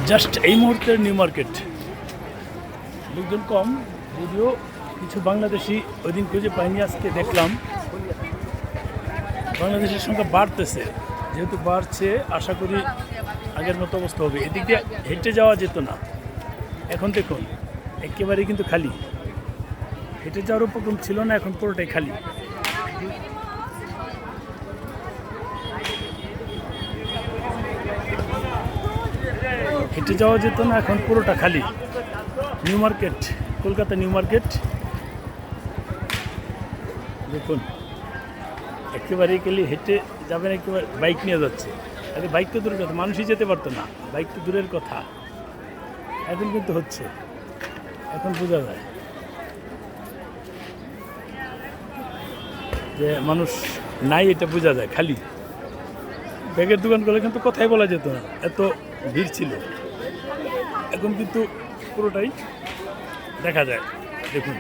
Just এই মুহূর্তের new market, লোকজন কম, যদিও কিছু বাংলাদেশি ওই দিন খুঁজে পাইনি, আজকে দেখলাম বাংলাদেশের সংখ্যা বাড়তেছে। যেহেতু বাড়ছে, আশা করি আগের মতো অবস্থা হবে। এদিক দিয়ে হেঁটে যাওয়া যেত না, এখন দেখুন একেবারেই কিন্তু খালি। হেঁটে যাওয়ার উপক্রম ছিল না, এখন পুরোটাই খালি। হেঁটে যাওয়া যেত না, এখন পুরোটা খালি। New market, Kolkata new market দেখুন একেবারেই খালি। হেঁটে যাবেন, একেবারে বাইক নিয়ে যাচ্ছে। আগে বাইক তো দূরের কথা, মানুষই যেতে পারতো না, বাইক তো দূরের কথা। এখন কিন্তু হচ্ছে, এখন বোঝা যায় যে মানুষ নাই, এটা বোঝা যায়। খালি ব্যাগের দোকানগুলো কিন্তু কথাই বলা যেত না, এত ভিড় ছিল। এখন কিন্তু পুরোটাই দেখা যায়, দেখুন।